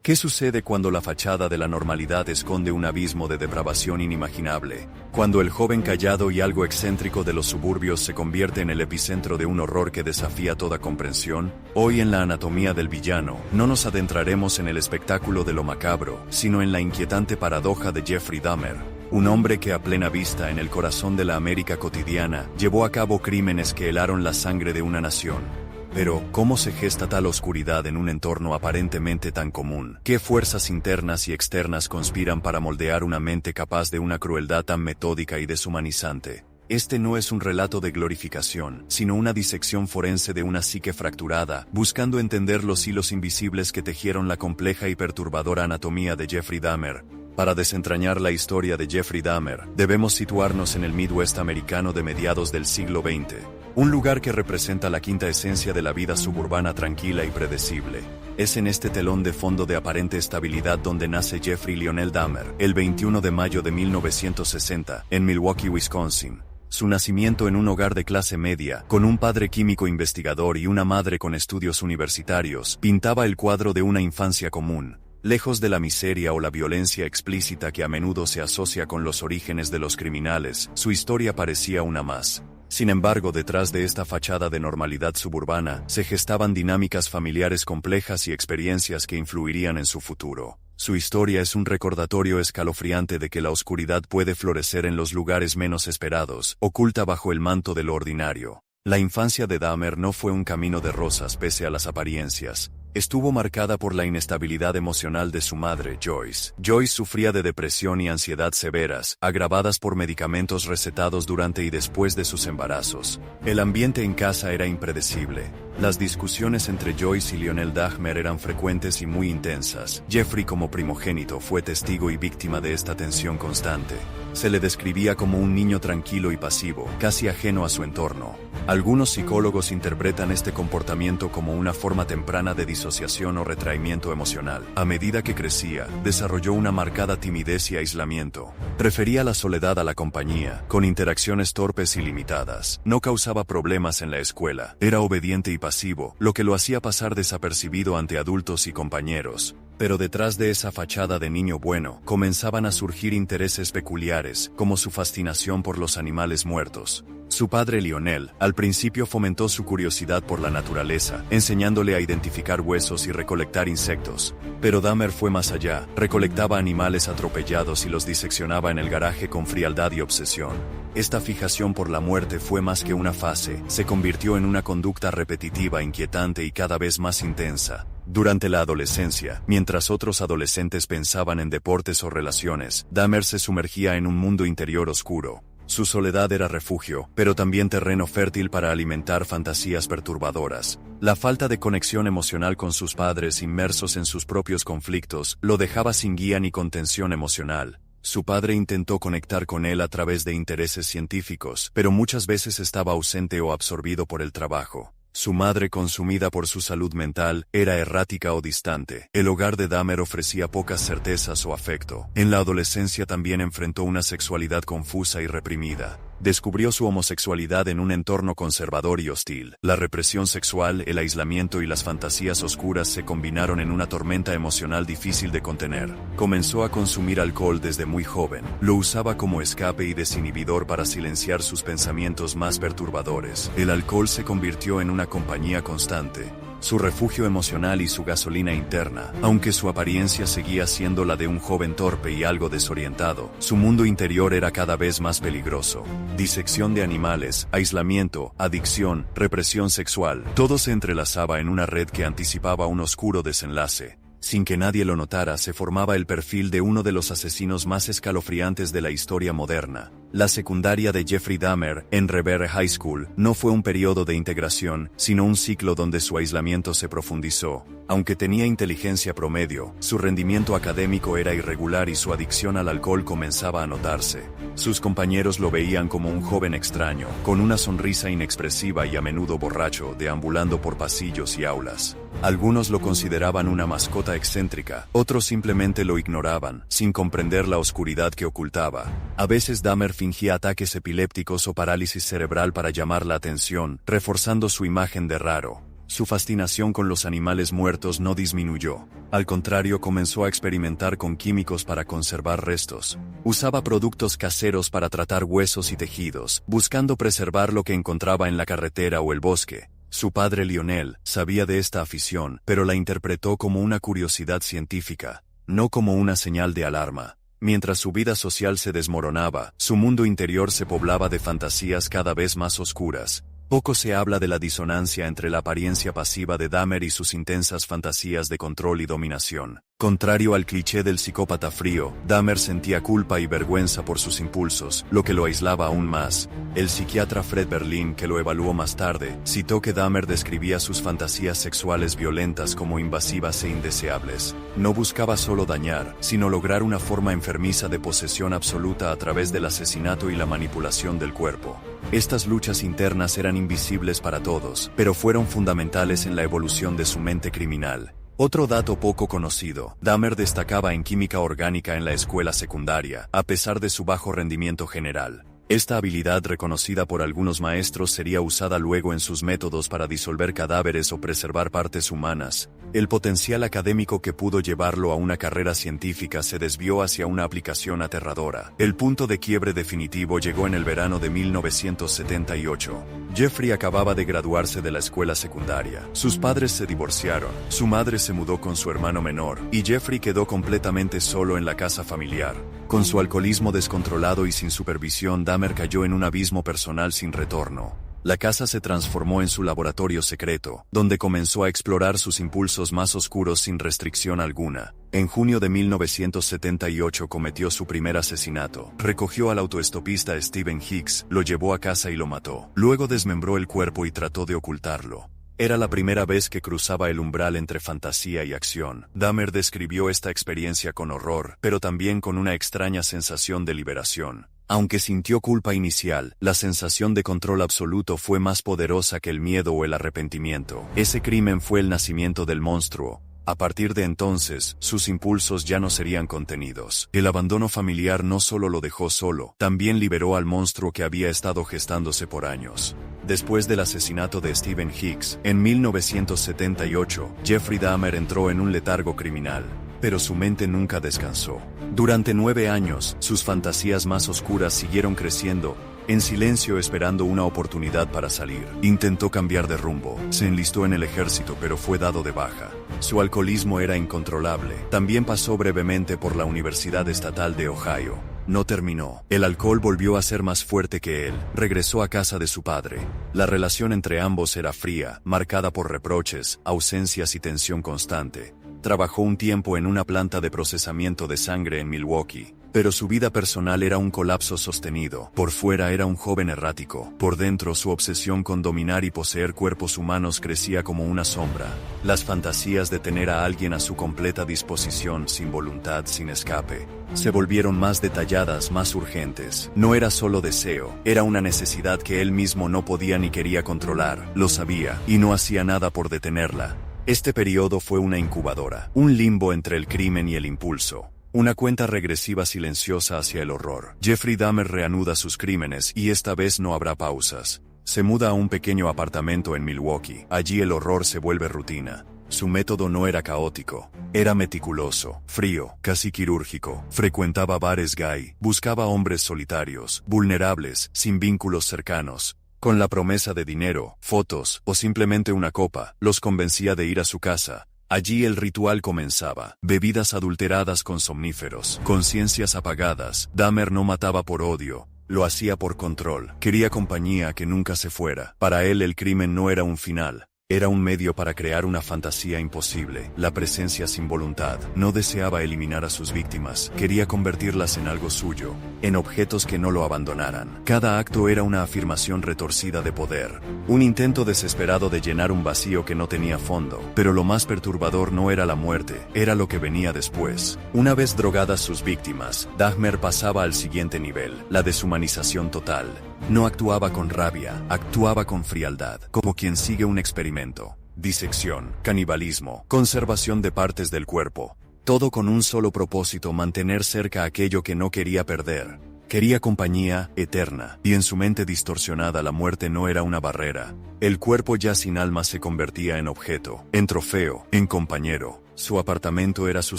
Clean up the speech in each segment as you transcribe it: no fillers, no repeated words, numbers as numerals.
¿Qué sucede cuando la fachada de la normalidad esconde un abismo de depravación inimaginable? Cuando el joven callado y algo excéntrico de los suburbios se convierte en el epicentro de un horror que desafía toda comprensión. Hoy en la anatomía del villano, no nos adentraremos en el espectáculo de lo macabro, sino en la inquietante paradoja de Jeffrey Dahmer, un hombre que a plena vista en el corazón de la América cotidiana, llevó a cabo crímenes que helaron la sangre de una nación. Pero, ¿cómo se gesta tal oscuridad en un entorno aparentemente tan común? ¿Qué fuerzas internas y externas conspiran para moldear una mente capaz de una crueldad tan metódica y deshumanizante? Este no es un relato de glorificación, sino una disección forense de una psique fracturada, buscando entender los hilos invisibles que tejieron la compleja y perturbadora anatomía de Jeffrey Dahmer. Para desentrañar la historia de Jeffrey Dahmer, debemos situarnos en el Midwest americano de mediados del siglo XX. Un lugar que representa la quinta esencia de la vida suburbana tranquila y predecible. Es en este telón de fondo de aparente estabilidad donde nace Jeffrey Lionel Dahmer, el 21 de mayo de 1960, en Milwaukee, Wisconsin. Su nacimiento en un hogar de clase media, con un padre químico investigador y una madre con estudios universitarios, pintaba el cuadro de una infancia común, lejos de la miseria o la violencia explícita que a menudo se asocia con los orígenes de los criminales. Su historia parecía una más. Sin embargo, detrás de esta fachada de normalidad suburbana, se gestaban dinámicas familiares complejas y experiencias que influirían en su futuro. Su historia es un recordatorio escalofriante de que la oscuridad puede florecer en los lugares menos esperados, oculta bajo el manto de lo ordinario. La infancia de Dahmer no fue un camino de rosas pese a las apariencias. Estuvo marcada por la inestabilidad emocional de su madre, Joyce. Joyce sufría de depresión y ansiedad severas, agravadas por medicamentos recetados durante y después de sus embarazos. El ambiente en casa era impredecible. Las discusiones entre Joyce y Lionel Dahmer eran frecuentes y muy intensas. Jeffrey, como primogénito, fue testigo y víctima de esta tensión constante. Se le describía como un niño tranquilo y pasivo, casi ajeno a su entorno. Algunos psicólogos interpretan este comportamiento como una forma temprana de disociación o retraimiento emocional. A medida que crecía, desarrolló una marcada timidez y aislamiento. Prefería la soledad a la compañía, con interacciones torpes y limitadas. No causaba problemas en la escuela. Era obediente y pasivo, lo que lo hacía pasar desapercibido ante adultos y compañeros. Pero detrás de esa fachada de niño bueno, comenzaban a surgir intereses peculiares, como su fascinación por los animales muertos. Su padre Lionel, al principio fomentó su curiosidad por la naturaleza, enseñándole a identificar huesos y recolectar insectos. Pero Dahmer fue más allá, recolectaba animales atropellados y los diseccionaba en el garaje con frialdad y obsesión. Esta fijación por la muerte fue más que una fase, se convirtió en una conducta repetitiva, inquietante y cada vez más intensa. Durante la adolescencia, mientras otros adolescentes pensaban en deportes o relaciones, Dahmer se sumergía en un mundo interior oscuro. Su soledad era refugio, pero también terreno fértil para alimentar fantasías perturbadoras. La falta de conexión emocional con sus padres, inmersos en sus propios conflictos, lo dejaba sin guía ni contención emocional. Su padre intentó conectar con él a través de intereses científicos, pero muchas veces estaba ausente o absorbido por el trabajo. Su madre, consumida por su salud mental, era errática o distante. El hogar de Dahmer ofrecía pocas certezas o afecto. En la adolescencia también enfrentó una sexualidad confusa y reprimida. Descubrió su homosexualidad en un entorno conservador y hostil. La represión sexual, el aislamiento y las fantasías oscuras se combinaron en una tormenta emocional difícil de contener. Comenzó a consumir alcohol desde muy joven. Lo usaba como escape y desinhibidor para silenciar sus pensamientos más perturbadores. El alcohol se convirtió en una compañía constante, su refugio emocional y su gasolina interna. Aunque su apariencia seguía siendo la de un joven torpe y algo desorientado, su mundo interior era cada vez más peligroso. Disección de animales, aislamiento, adicción, represión sexual, todo se entrelazaba en una red que anticipaba un oscuro desenlace. Sin que nadie lo notara, se formaba el perfil de uno de los asesinos más escalofriantes de la historia moderna. La secundaria de Jeffrey Dahmer, en Revere High School, no fue un periodo de integración, sino un ciclo donde su aislamiento se profundizó. Aunque tenía inteligencia promedio, su rendimiento académico era irregular y su adicción al alcohol comenzaba a notarse. Sus compañeros lo veían como un joven extraño, con una sonrisa inexpresiva y a menudo borracho, deambulando por pasillos y aulas. Algunos lo consideraban una mascota excéntrica, otros simplemente lo ignoraban, sin comprender la oscuridad que ocultaba. A veces Dahmer fingía ataques epilépticos o parálisis cerebral para llamar la atención, reforzando su imagen de raro. Su fascinación con los animales muertos no disminuyó. Al contrario, comenzó a experimentar con químicos para conservar restos. Usaba productos caseros para tratar huesos y tejidos, buscando preservar lo que encontraba en la carretera o el bosque. Su padre Lionel sabía de esta afición, pero la interpretó como una curiosidad científica, no como una señal de alarma. Mientras su vida social se desmoronaba, su mundo interior se poblaba de fantasías cada vez más oscuras. Poco se habla de la disonancia entre la apariencia pasiva de Dahmer y sus intensas fantasías de control y dominación. Contrario al cliché del psicópata frío, Dahmer sentía culpa y vergüenza por sus impulsos, lo que lo aislaba aún más. El psiquiatra Fred Berlin, que lo evaluó más tarde, citó que Dahmer describía sus fantasías sexuales violentas como invasivas e indeseables. No buscaba solo dañar, sino lograr una forma enfermiza de posesión absoluta a través del asesinato y la manipulación del cuerpo. Estas luchas internas eran invisibles para todos, pero fueron fundamentales en la evolución de su mente criminal. Otro dato poco conocido: Dahmer destacaba en química orgánica en la escuela secundaria, a pesar de su bajo rendimiento general. Esta habilidad, reconocida por algunos maestros, sería usada luego en sus métodos para disolver cadáveres o preservar partes humanas. El potencial académico que pudo llevarlo a una carrera científica se desvió hacia una aplicación aterradora. El punto de quiebre definitivo llegó en el verano de 1978. Jeffrey acababa de graduarse de la escuela secundaria. Sus padres se divorciaron, su madre se mudó con su hermano menor, y Jeffrey quedó completamente solo en la casa familiar. Con su alcoholismo descontrolado y sin supervisión, Dahmer cayó en un abismo personal sin retorno. La casa se transformó en su laboratorio secreto, donde comenzó a explorar sus impulsos más oscuros sin restricción alguna. En junio de 1978 cometió su primer asesinato. Recogió al autoestopista Stephen Hicks, lo llevó a casa y lo mató. Luego desmembró el cuerpo y trató de ocultarlo. Era la primera vez que cruzaba el umbral entre fantasía y acción. Dahmer describió esta experiencia con horror, pero también con una extraña sensación de liberación. Aunque sintió culpa inicial, la sensación de control absoluto fue más poderosa que el miedo o el arrepentimiento. Ese crimen fue el nacimiento del monstruo. A partir de entonces, sus impulsos ya no serían contenidos. El abandono familiar no solo lo dejó solo, también liberó al monstruo que había estado gestándose por años. Después del asesinato de Stephen Hicks, en 1978, Jeffrey Dahmer entró en un letargo criminal. Pero su mente nunca descansó. Durante 9 años, sus fantasías más oscuras siguieron creciendo, en silencio esperando una oportunidad para salir. Intentó cambiar de rumbo, se enlistó en el ejército pero fue dado de baja. Su alcoholismo era incontrolable. También pasó brevemente por la Universidad Estatal de Ohio. No terminó. El alcohol volvió a ser más fuerte que él. Regresó a casa de su padre. La relación entre ambos era fría, marcada por reproches, ausencias y tensión constante. Trabajó un tiempo en una planta de procesamiento de sangre en Milwaukee, pero su vida personal era un colapso sostenido. Por fuera era un joven errático, por dentro su obsesión con dominar y poseer cuerpos humanos crecía como una sombra. Las fantasías de tener a alguien a su completa disposición, sin voluntad, sin escape, se volvieron más detalladas, más urgentes. No era solo deseo, era una necesidad que él mismo no podía ni quería controlar. Lo sabía, y no hacía nada por detenerla. Este periodo fue una incubadora, un limbo entre el crimen y el impulso. Una cuenta regresiva silenciosa hacia el horror. Jeffrey Dahmer reanuda sus crímenes y esta vez no habrá pausas. Se muda a un pequeño apartamento en Milwaukee. Allí el horror se vuelve rutina. Su método no era caótico. Era meticuloso, frío, casi quirúrgico. Frecuentaba bares gay, buscaba hombres solitarios, vulnerables, sin vínculos cercanos. Con la promesa de dinero, fotos o simplemente una copa, los convencía de ir a su casa. Allí el ritual comenzaba. Bebidas adulteradas con somníferos, conciencias apagadas. Dahmer no mataba por odio, lo hacía por control. Quería compañía que nunca se fuera. Para él el crimen no era un final. Era un medio para crear una fantasía imposible, la presencia sin voluntad. No deseaba eliminar a sus víctimas, quería convertirlas en algo suyo, en objetos que no lo abandonaran. Cada acto era una afirmación retorcida de poder, un intento desesperado de llenar un vacío que no tenía fondo. Pero lo más perturbador no era la muerte, era lo que venía después. Una vez drogadas sus víctimas, Dahmer pasaba al siguiente nivel, la deshumanización total. No actuaba con rabia, actuaba con frialdad, como quien sigue un experimento. Disección, canibalismo, conservación de partes del cuerpo. Todo con un solo propósito: mantener cerca aquello que no quería perder. Quería compañía eterna, y en su mente distorsionada la muerte no era una barrera. El cuerpo ya sin alma se convertía en objeto, en trofeo, en compañero. Su apartamento era su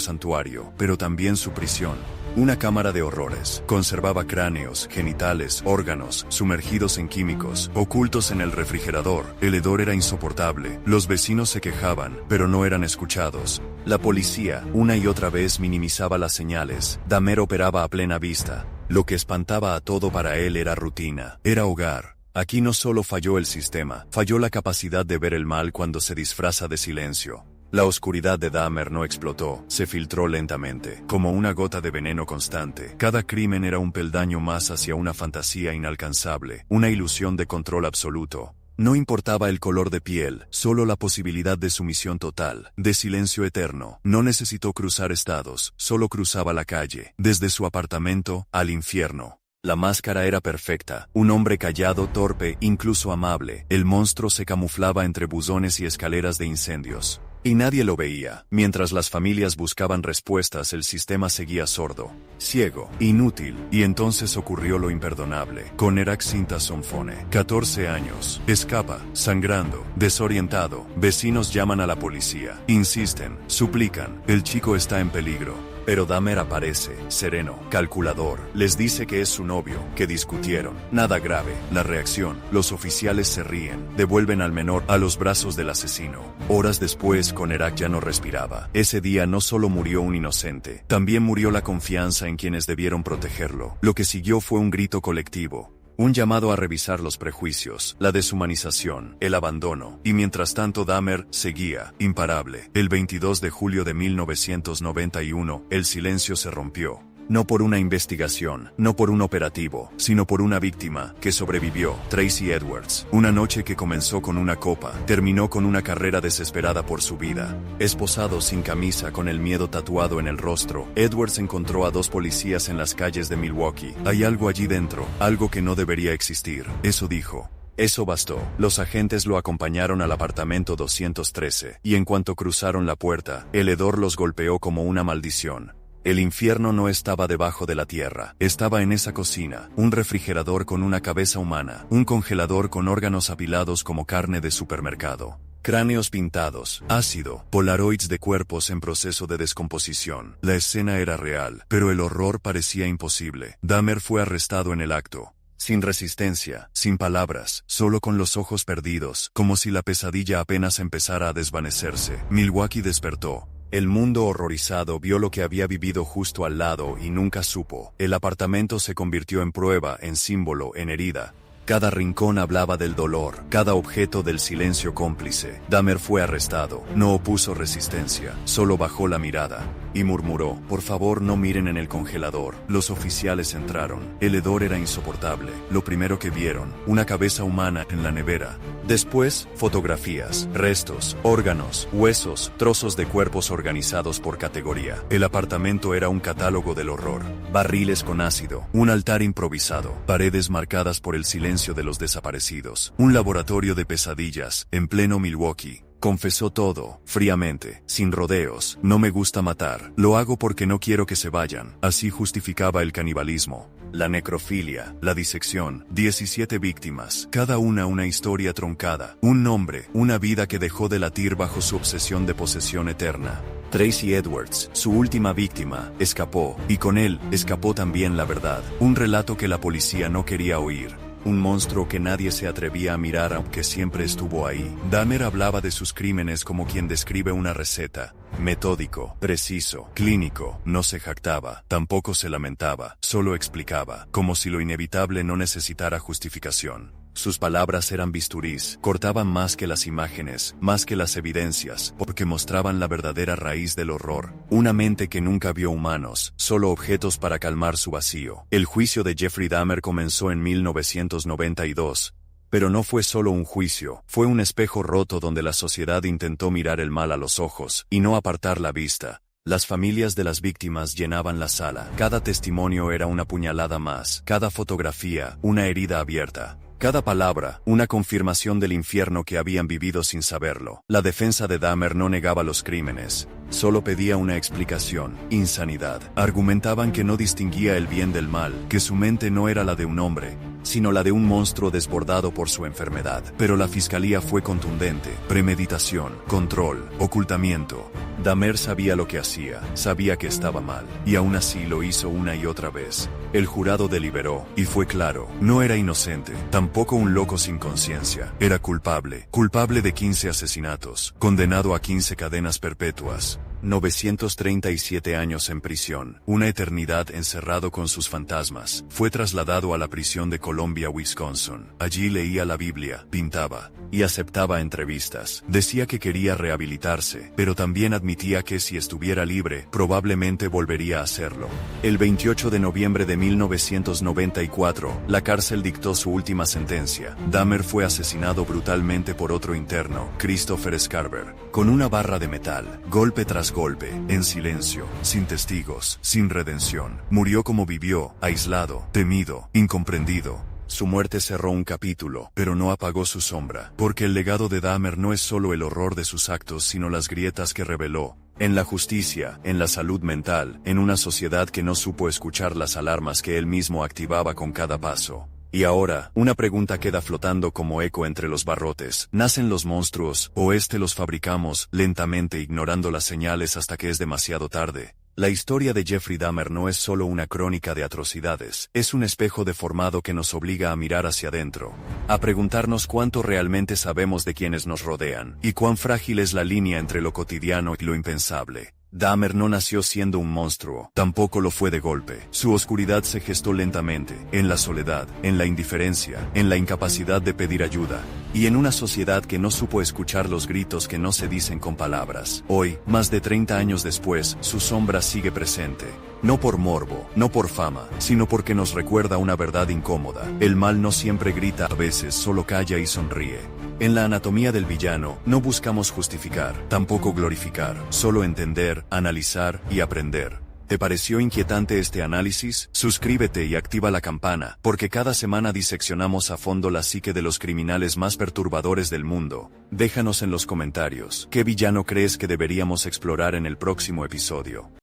santuario, pero también su prisión. Una cámara de horrores. Conservaba cráneos, genitales, órganos, sumergidos en químicos, ocultos en el refrigerador. El hedor era insoportable. Los vecinos se quejaban, pero no eran escuchados. La policía, una y otra vez, minimizaba las señales. Dahmer operaba a plena vista. Lo que espantaba a todo para él era rutina, era hogar. Aquí no solo falló el sistema, falló la capacidad de ver el mal cuando se disfraza de silencio. La oscuridad de Dahmer no explotó, se filtró lentamente, como una gota de veneno constante. Cada crimen era un peldaño más hacia una fantasía inalcanzable, una ilusión de control absoluto. No importaba el color de piel, solo la posibilidad de sumisión total, de silencio eterno. No necesitó cruzar estados, solo cruzaba la calle, desde su apartamento al infierno. La máscara era perfecta, un hombre callado, torpe, incluso amable. El monstruo se camuflaba entre buzones y escaleras de incendios. Y nadie lo veía. Mientras las familias buscaban respuestas, el sistema seguía sordo, ciego, inútil. Y entonces ocurrió lo imperdonable. Conerak Sintasonfone, 14 años, escapa, sangrando, desorientado. Vecinos llaman a la policía, insisten, suplican, el chico está en peligro. Pero Dahmer aparece, sereno, calculador, les dice que es su novio, que discutieron. Nada grave, la reacción, los oficiales se ríen, devuelven al menor a los brazos del asesino. Horas después, Conerak ya no respiraba. Ese día no solo murió un inocente, también murió la confianza en quienes debieron protegerlo. Lo que siguió fue un grito colectivo. Un llamado a revisar los prejuicios, la deshumanización, el abandono, y mientras tanto Dahmer seguía, imparable. El 22 de julio de 1991, el silencio se rompió. No por una investigación, no por un operativo, sino por una víctima que sobrevivió, Tracy Edwards. Una noche que comenzó con una copa, terminó con una carrera desesperada por su vida. Esposado sin camisa con el miedo tatuado en el rostro, Edwards encontró a 2 policías en las calles de Milwaukee. Hay algo allí dentro, algo que no debería existir, eso dijo. Eso bastó. Los agentes lo acompañaron al apartamento 213, y en cuanto cruzaron la puerta, el hedor los golpeó como una maldición. El infierno no estaba debajo de la tierra, estaba en esa cocina, un refrigerador con una cabeza humana, un congelador con órganos apilados como carne de supermercado. Cráneos pintados, ácido, polaroids de cuerpos en proceso de descomposición. La escena era real, pero el horror parecía imposible. Dahmer fue arrestado en el acto. Sin resistencia, sin palabras, solo con los ojos perdidos, como si la pesadilla apenas empezara a desvanecerse. Milwaukee despertó. El mundo horrorizado vio lo que había vivido justo al lado y nunca supo. El apartamento se convirtió en prueba, en símbolo, en herida. Cada rincón hablaba del dolor, cada objeto del silencio cómplice. Dahmer fue arrestado, no opuso resistencia, solo bajó la mirada y murmuró, por favor no miren en el congelador. Los oficiales entraron, el hedor era insoportable. Lo primero que vieron, una cabeza humana en la nevera. Después, fotografías, restos, órganos, huesos, trozos de cuerpos organizados por categoría. El apartamento era un catálogo del horror. Barriles con ácido, un altar improvisado, paredes marcadas por el silencio de los desaparecidos, un laboratorio de pesadillas, en pleno Milwaukee. Confesó todo, fríamente, sin rodeos. No me gusta matar, lo hago porque no quiero que se vayan. Así justificaba el canibalismo, la necrofilia, la disección. 17 víctimas, cada una historia truncada. Un nombre, una vida que dejó de latir bajo su obsesión de posesión eterna. Tracy Edwards, su última víctima, escapó, y con él, escapó también la verdad. Un relato que la policía no quería oír. Un monstruo que nadie se atrevía a mirar aunque siempre estuvo ahí. Dahmer hablaba de sus crímenes como quien describe una receta. Metódico, preciso, clínico. No se jactaba, tampoco se lamentaba, solo explicaba, como si lo inevitable no necesitara justificación. Sus palabras eran bisturís, cortaban más que las imágenes, más que las evidencias, porque mostraban la verdadera raíz del horror. Una mente que nunca vio humanos, solo objetos para calmar su vacío. El juicio de Jeffrey Dahmer comenzó en 1992. Pero no fue solo un juicio, fue un espejo roto donde la sociedad intentó mirar el mal a los ojos, y no apartar la vista. Las familias de las víctimas llenaban la sala. Cada testimonio era una puñalada más, cada fotografía, una herida abierta. Cada palabra, una confirmación del infierno que habían vivido sin saberlo. La defensa de Dahmer no negaba los crímenes, solo pedía una explicación: insanidad. Argumentaban que no distinguía el bien del mal, que su mente no era la de un hombre, sino la de un monstruo desbordado por su enfermedad. Pero la fiscalía fue contundente: premeditación, control, ocultamiento. Dahmer sabía lo que hacía, sabía que estaba mal, y aún así lo hizo una y otra vez. El jurado deliberó, y fue claro: no era inocente, tampoco un loco sin conciencia, era culpable, culpable de 15 asesinatos, condenado a 15 cadenas perpetuas. 937 años en prisión, una eternidad encerrado con sus fantasmas. Fue trasladado a la prisión de Columbia, Wisconsin. Allí leía la Biblia, pintaba, y aceptaba entrevistas. Decía que quería rehabilitarse, pero también admitía que si estuviera libre, probablemente volvería a hacerlo. El 28 de noviembre de 1994, la cárcel dictó su última sentencia. Dahmer fue asesinado brutalmente por otro interno, Christopher Scarver, con una barra de metal, golpe tras golpe, en silencio, sin testigos, sin redención. Murió como vivió, aislado, temido, incomprendido. Su muerte cerró un capítulo, pero no apagó su sombra, porque el legado de Dahmer no es solo el horror de sus actos, sino las grietas que reveló en la justicia, en la salud mental, en una sociedad que no supo escuchar las alarmas que él mismo activaba con cada paso. Y ahora, una pregunta queda flotando como eco entre los barrotes: ¿nacen los monstruos, o los fabricamos, lentamente ignorando las señales hasta que es demasiado tarde? La historia de Jeffrey Dahmer no es solo una crónica de atrocidades, es un espejo deformado que nos obliga a mirar hacia adentro, a preguntarnos cuánto realmente sabemos de quienes nos rodean, y cuán frágil es la línea entre lo cotidiano y lo impensable. Dahmer no nació siendo un monstruo, tampoco lo fue de golpe. Su oscuridad se gestó lentamente, en la soledad, en la indiferencia, en la incapacidad de pedir ayuda, y en una sociedad que no supo escuchar los gritos que no se dicen con palabras. Hoy, más de 30 años después, su sombra sigue presente. No por morbo, no por fama, sino porque nos recuerda una verdad incómoda: el mal no siempre grita, a veces solo calla y sonríe. En la anatomía del villano, no buscamos justificar, tampoco glorificar, solo entender, analizar y aprender. ¿Te pareció inquietante este análisis? Suscríbete y activa la campana, porque cada semana diseccionamos a fondo la psique de los criminales más perturbadores del mundo. Déjanos en los comentarios: ¿qué villano crees que deberíamos explorar en el próximo episodio?